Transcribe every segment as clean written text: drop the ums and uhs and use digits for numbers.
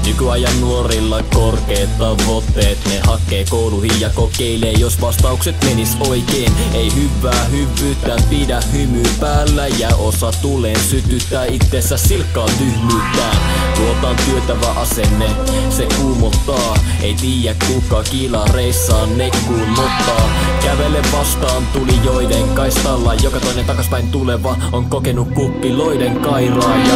Nykyajan nuorilla korkeat tavoitteet. Ne hakee kouluihin ja kokeilee, jos vastaukset menis oikein. Ei hyvää hyvyyttä pidä hymy päällä, ja osa tuleen sytyttää itsessä silkkaa tyhmyyttään. Tuotaan työtävä asenne, se kuumottaa. Ei tiedä kuka kilareissaan nekkuun mottaa. Kävele vastaan tulijoiden kaistalla. Joka toinen takaspäin tuleva on kokenut kuppiloiden kairaaja.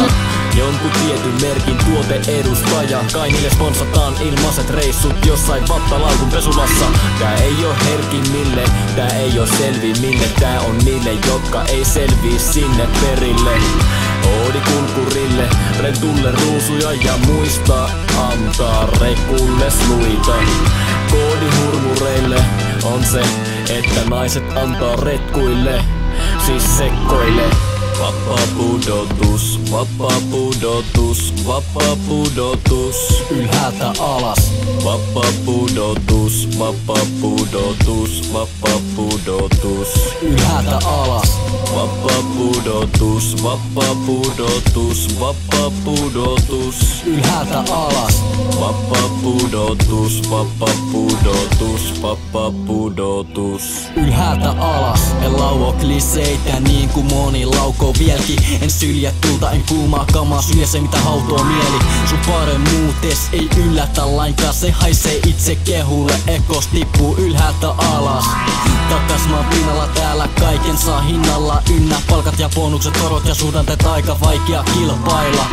Jonkun tietyn merkin tuote-edustaja. Kai niille sponsataan ilmaiset reissut jossain vattalaukun pesulassa. Tää ei oo herkimmille, tää ei oo selvimmille. Tää on niille, jotka ei selvii sinne perille. Oodi kulkurille, rentulle ruusuja ja muista antaa rekulle sluita. Koodi hurmureille on se, että naiset antaa retkuille, siis sekkoille. Vapaa pudotus, vapaa pudotus, vapaa pudotus. Ylhäältä alas. Vapaa pudotus, vapaa pudotus, vapaa pudotus. Ylhäältä alas. Vapaa pudotus, vapaa pudotus, vapaa pudotus. Ylhäältä alas. Vapaa pudotus, vapaa pudotus, vapaa pudotus. Ylhäältä alas. En lauo kliseitä niin kuin moni laukoo vieläkin. En syljä tulta, en kuumaa kamaa, syljä se mitä hautoo mieli. Sun paremmuutes ei yllätä lainkaan, se haisee itse kehulle. Ekos tippuu ylhäältä alas. Takas maan pinnalla täällä kaiken saa hinnalla ynnä. Palkat ja bonukset, korot ja suhdanteet aika vaikea kilpailla.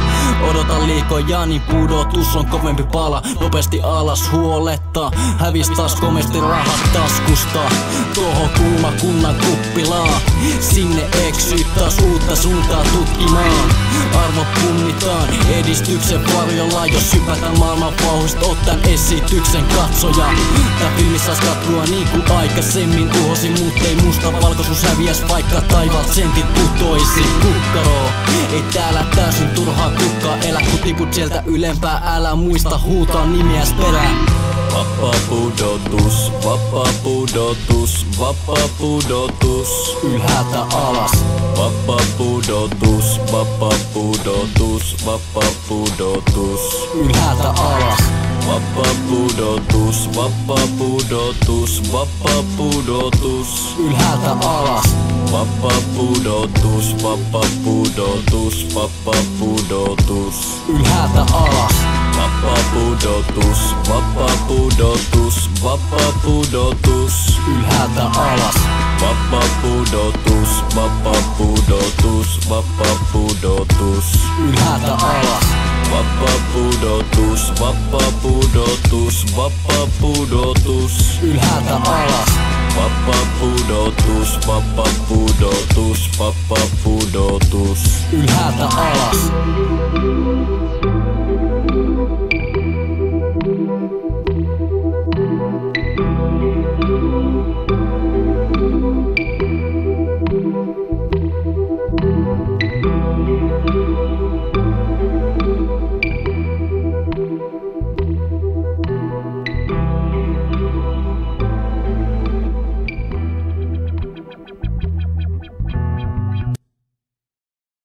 Odota liikoja, niin pudotus on kovempi pala. Nopeasti alas huoletta, hävis taas komesti rahat taskusta. Toho kuuma kunnan kuppilaa, sinne eksyy taas uutta suuntaa tutkimaan. Arvot punnitaan edistyksen varjolla, jos hypätään maailman vauhdista, ot tän esityksen katsoja. Tää filmi sais katkua niin kuin aikaisemmin uhosi, mut ei musta valkoisuus häviäs, vaikka taivaat sentit putoisi kukkaroo. Ei täällä täysin turhaa kukkaa elä, kun tiput sieltä ylempää, älä muista huutaa nimeäs perään. Vapaa pudotus, vapaa pudotus, vapaa pudotus. Ylhäältä alas. Vapaa pudotus, vapaa pudotus, vapaa pudotus. Ylhäältä alas. Vapaa pudotus, vapaa pudotus, vapaa pudotus. Ylhäältä alas. Vapaa pudotus, vapaa pudotus, vapaa pudotus. Ylhäältä alas. Vapaa pudotus, vapaa pudotus, vapaa pudotus. Ylhäältä alas. Vapaa pudotus, vapaa pudotus, vapaa pudotus. Ylhäältä alas. Vapaa pudotus, vapaa pudotus, vapaa pudotus. Ylhäältä alas. Vapaa pudotus, vapaa pudotus, vapaa pudotus. Ylhäältä alas.